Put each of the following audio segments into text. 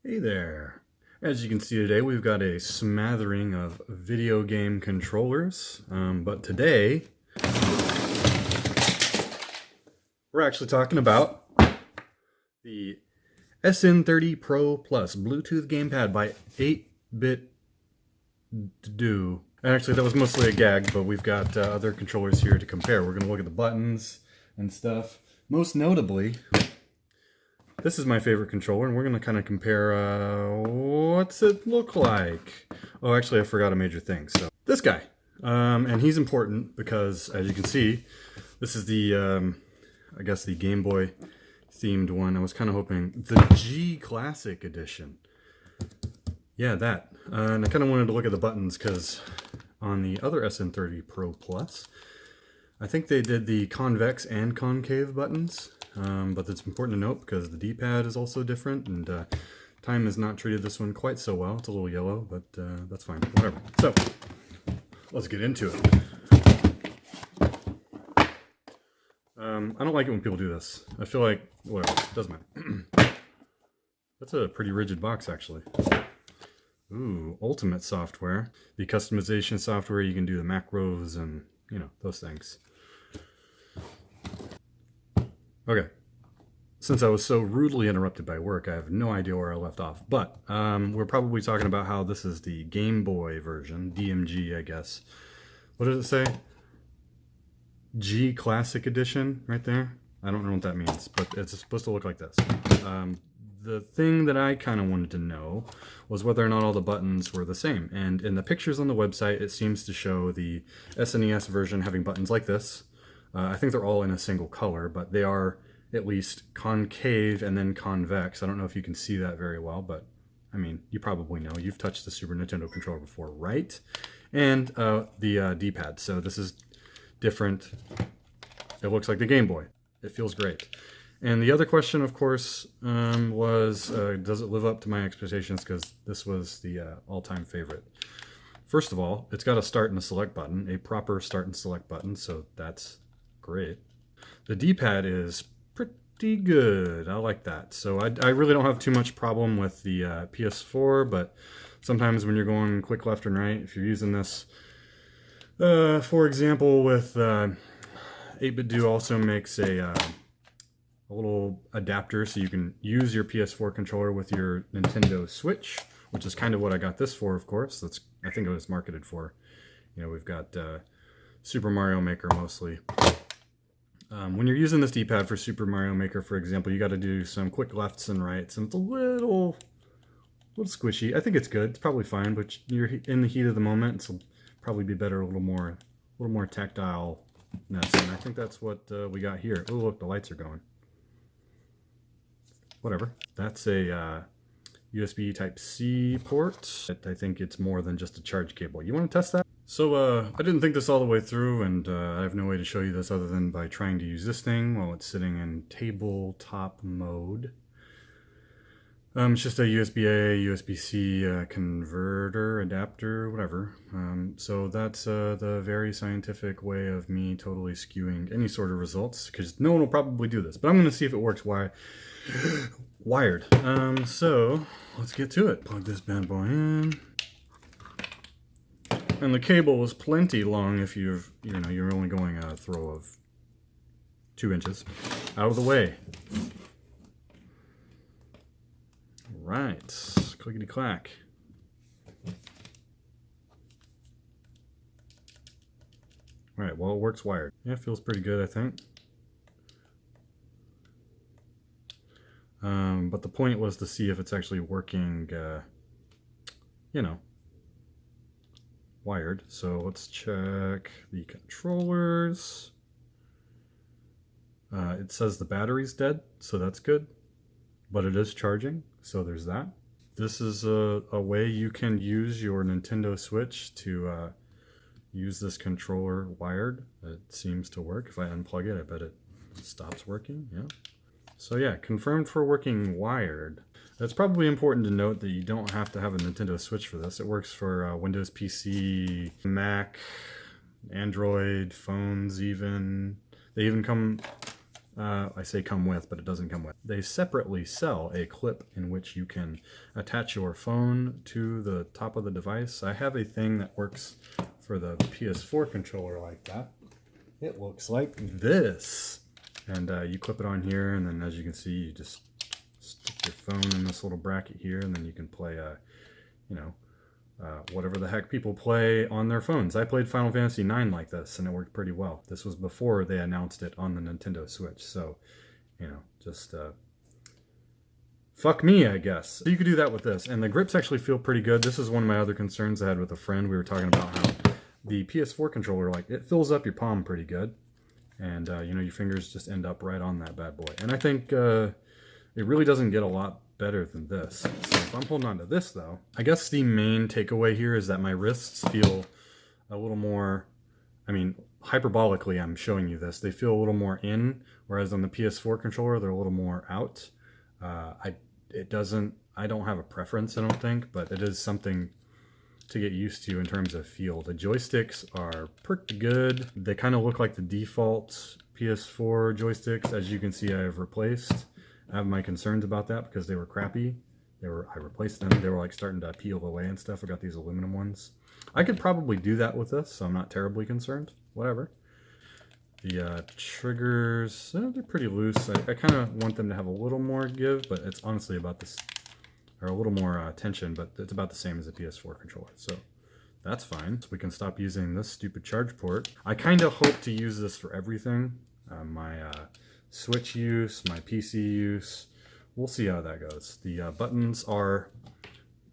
Hey there! As you can see today, we've got a smattering of video game controllers, but today we're actually talking about the SN30 Pro Plus Bluetooth gamepad by 8-bit do. Actually, that was mostly a gag, but we've got other controllers here to compare. We're going to look at the buttons and stuff. Most notably, this is my favorite controller, and we're going to kind of compare what's it look like. Oh, actually, I forgot a major thing. So this guy, and he's important because, as you can see, this is the, I guess the Game Boy themed one. I was kind of hoping the G Classic Edition. Yeah, that. And I kind of wanted to look at the buttons because on the other SN30 Pro Plus, I think they did the convex and concave buttons. But it's important to note because the D-pad is also different, and Time has not treated this one quite so well. It's a little yellow, but that's fine. Whatever. So, let's get into it. I don't like it when people do this. I feel like, whatever, it doesn't matter. That's a pretty rigid box, actually. Ooh, Ultimate software. The customization software, you can do the macros and, you know, those things. Okay, since I was so rudely interrupted by work, I have no idea where I left off. But we're probably talking about how this is the Game Boy version, DMG, I guess. What does it say? G Classic Edition, right there. I don't know what that means, but it's supposed to look like this. The thing that I kind of wanted to know was whether or not all the buttons were the same. And in the pictures on the website, it seems to show the SNES version having buttons like this. I think they're all in a single color, but they are at least concave and then convex. I don't know if you can see that very well, but I mean, you probably know. You've touched the Super Nintendo controller before, right? And the D-pad. So this is different. It looks like the Game Boy. It feels great. And the other question, of course, was does it live up to my expectations? Because this was the all-time favorite. First of all, it's got a start and a select button, a proper start and select button, so that's great. The D-pad is pretty good. I like that. So I really don't have too much problem with the PS4, but sometimes when you're going quick left and right, if you're using this, for example, with 8-bit do also makes a little adapter so you can use your PS4 controller with your Nintendo Switch, which is kind of what I got this for, of course. That's, I think it was marketed for. You know, we've got Super Mario Maker mostly. When you're using this D-pad for Super Mario Maker, for example, you got to do some quick lefts and rights, and it's a little squishy. I think it's good. It's probably fine, but you're in the heat of the moment, so it'll probably be better, a little more tactileness, and I think that's what we got here. Oh, look, the lights are going. Whatever. That's a USB Type-C port. I think it's more than just a charge cable. You want to test that? So I didn't think this all the way through, and I have no way to show you this other than by trying to use this thing while it's sitting in tabletop mode. It's just a USB-A, USB-C converter, adapter, whatever. So that's the very scientific way of me totally skewing any sort of results, because no one will probably do this. But I'm going to see if it works wired. So let's get to it. Plug this bad boy in. And the cable is plenty long if you're only going a throw of 2 inches. Out of the way. Right, clickety clack. All right, well, it works wired. Yeah, it feels pretty good, I think. But the point was to see if it's actually working, you know, wired. So let's check the controllers. It says the battery's dead, so that's good. But it is charging, so there's that. This is a way you can use your Nintendo Switch to use this controller wired. It seems to work. If I unplug it, I bet it stops working. Yeah. So yeah, confirmed for working wired. It's probably important to note that you don't have to have a Nintendo Switch for this. It works for Windows PC, Mac, Android, phones even. They even come I say come with, but it doesn't come with. They separately sell a clip in which you can attach your phone to the top of the device. I have a thing that works for the PS4 controller like that. It looks like this. And you clip it on here, and then as you can see, you just stick your phone in this little bracket here, and then you can play, you know, whatever the heck people play on their phones. I played Final Fantasy IX like this, and it worked pretty well. This was before they announced it on the Nintendo Switch, so, you know, just fuck me, I guess. So you could do that with this, and the grips actually feel pretty good. This is one of my other concerns I had with a friend. We were talking about how the PS4 controller, like, it fills up your palm pretty good, and, you know, your fingers just end up right on that bad boy. And I think it really doesn't get a lot better than this. So if I'm holding on to this though, I guess the main takeaway here is that my wrists feel a little more, I mean, hyperbolically I'm showing you this, they feel a little more in, whereas on the PS4 controller they're a little more out. I don't have a preference, I don't think, but it is something to get used to in terms of feel. The joysticks are pretty good. They kind of look like the default PS4 joysticks. As you can see, I have replaced. I have my concerns about that because they were crappy. I replaced them. They were like starting to peel away and stuff. I got these aluminum ones. I could probably do that with this, so I'm not terribly concerned. Whatever. The triggers, they're pretty loose. I kind of want them to have a little more give, but it's honestly about this, or a little more tension, but it's about the same as a PS4 controller. So that's fine. So we can stop using this stupid charge port. I kind of hope to use this for everything. My Switch use, my PC use. We'll see how that goes. The buttons are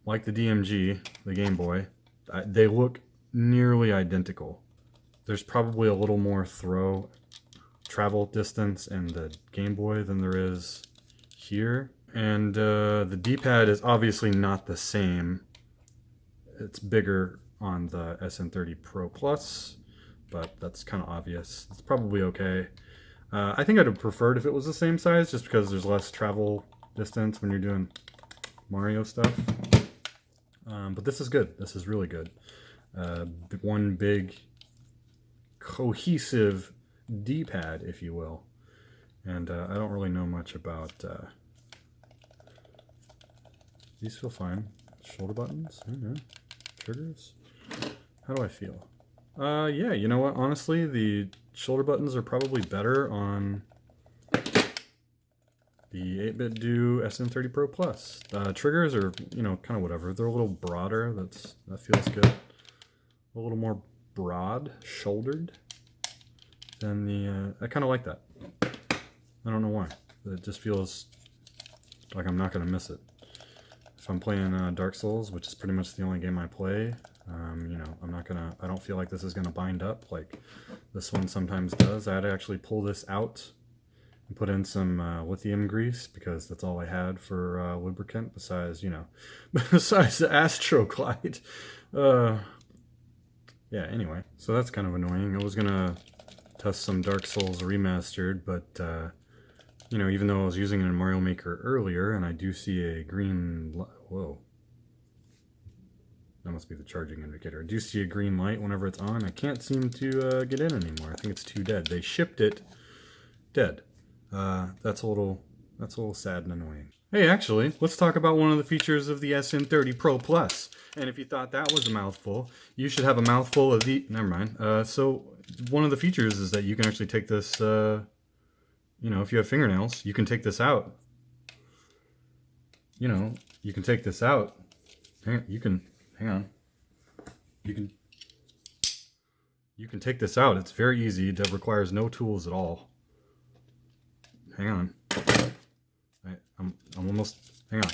like the DMG, the Game Boy. They look nearly identical. There's probably a little more travel distance in the Game Boy than there is here. And the D-pad is obviously not the same. It's bigger on the SN30 Pro Plus, but that's kind of obvious. It's probably okay. I think I'd have preferred if it was the same size, just because there's less travel distance when you're doing Mario stuff. But this is good. This is really good. One big cohesive D-pad, if you will. And I don't really know much about... these feel fine. Shoulder buttons? Yeah. Triggers? How do I feel? Yeah, you know what? Honestly, the shoulder buttons are probably better on the 8-bit do SN30 Pro Plus. Triggers are, you know, kind of whatever. They're a little broader. That feels good. A little more broad-shouldered than the... I kind of like that. I don't know why. It just feels like I'm not going to miss it. If I'm playing Dark Souls, which is pretty much the only game I play, you know, I don't feel like this is gonna bind up like this one sometimes does. I had to actually pull this out and put in some lithium grease because that's all I had for lubricant besides, you know, besides the Astroglide. Yeah, anyway, so that's kind of annoying. I was gonna test some Dark Souls Remastered, but you know, even though I was using it in Mario Maker earlier, and I do see a green whoa. That must be the charging indicator. I do see a green light whenever it's on. I can't seem to get in anymore. I think it's too dead. They shipped it dead. That's a little sad and annoying. Hey, actually, let's talk about one of the features of the SN30 Pro Plus. And if you thought that was a mouthful, you should have a mouthful of the... Never mind. So one of the features is that you can actually take this... you know, if you have fingernails, you can take this out. You know, you can take this out. Hang on. You can take this out. It's very easy. It requires no tools at all. Hang on. I'm almost... Hang on.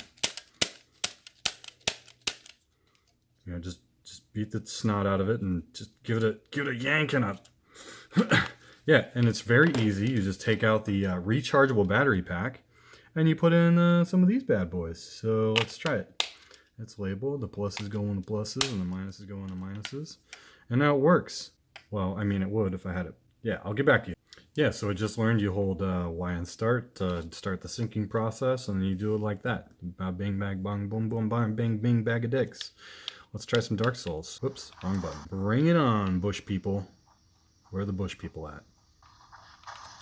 You know, just beat the snot out of it and just give it a yank and a... Yeah, and it's very easy. You just take out the rechargeable battery pack and you put in some of these bad boys. So let's try it. It's labeled. The pluses go in the pluses and the minuses go in the minuses. And now it works. Well, I mean, it would if I had it. Yeah, I'll get back to you. Yeah, so I just learned you hold Y and start to start the syncing process, and then you do it like that. Bing, bang, bong, boom, boom, bang, bing, bing, bag of dicks. Let's try some Dark Souls. Whoops, wrong button. Bring it on, bush people. Where are the bush people at?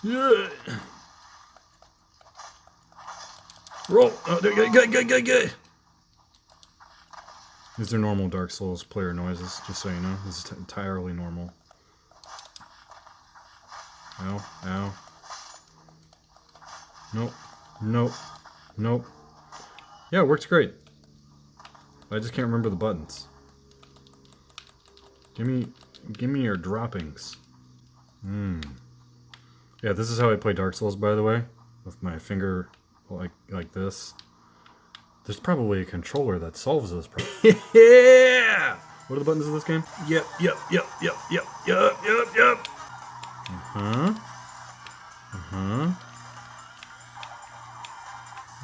Yeah. Roll! Oh, good. These are normal Dark Souls player noises, just so you know. This is entirely normal. Ow, ow. Nope, nope, nope. Yeah, it works great. I just can't remember the buttons. Give me your droppings. Yeah, this is how I play Dark Souls, by the way. With my finger like this. There's probably a controller that solves this problem. Yeah! What are the buttons of this game? Yep.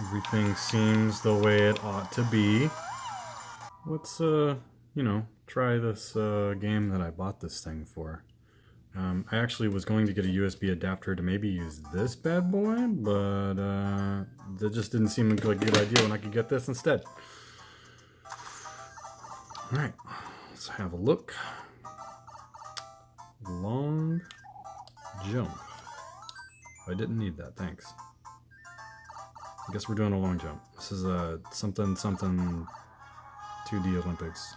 Everything seems the way it ought to be. Let's, you know, try this game that I bought this thing for. I actually was going to get a USB adapter to maybe use this bad boy, but that just didn't seem like a good idea when I could get this instead. Alright, let's have a look. Long jump. I didn't need that, thanks. I guess we're doing a long jump. This is a something 2D Olympics.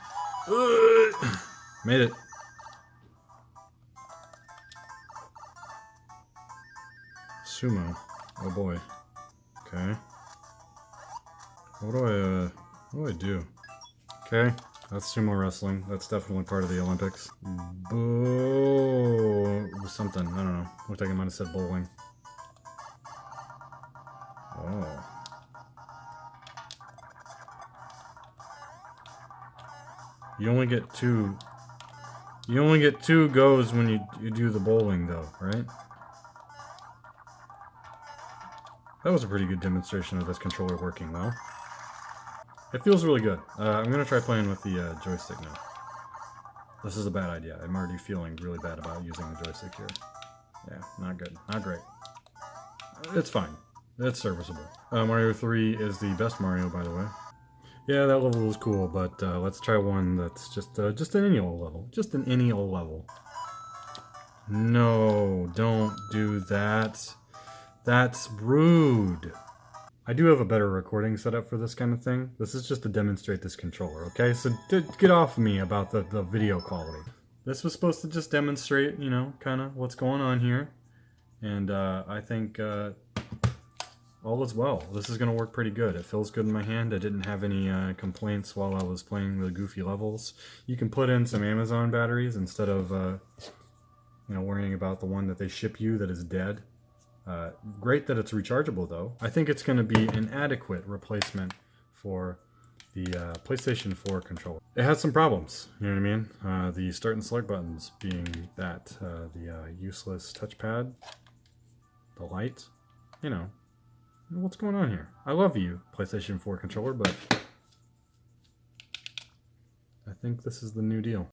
Made it. Sumo. Oh boy. Okay. What do I do? Okay. That's sumo wrestling. That's definitely part of the Olympics. Something. I don't know. Looked like I might have said bowling. Oh. You only get two goes when you do the bowling though, right? That was a pretty good demonstration of this controller working well. It feels really good. I'm going to try playing with the joystick now. This is a bad idea. I'm already feeling really bad about using the joystick here. Yeah, not good. Not great. It's fine. It's serviceable. Mario 3 is the best Mario, by the way. Yeah, that level was cool, but let's try one that's just an any old level. Just an any old level. No, don't do that. That's rude. I do have a better recording setup for this kind of thing. This is just to demonstrate this controller, okay? So get off of me about the video quality. This was supposed to just demonstrate, you know, kind of what's going on here. And I think all is well. This is going to work pretty good. It feels good in my hand. I didn't have any complaints while I was playing the goofy levels. You can put in some Amazon batteries instead of, you know, worrying about the one that they ship you that is dead. Great that it's rechargeable though. I think it's going to be an adequate replacement for the PlayStation 4 controller. It has some problems, you know what I mean? The start and select buttons being that, the useless touchpad, the light, you know, what's going on here? I love you, PlayStation 4 controller, but I think this is the new deal.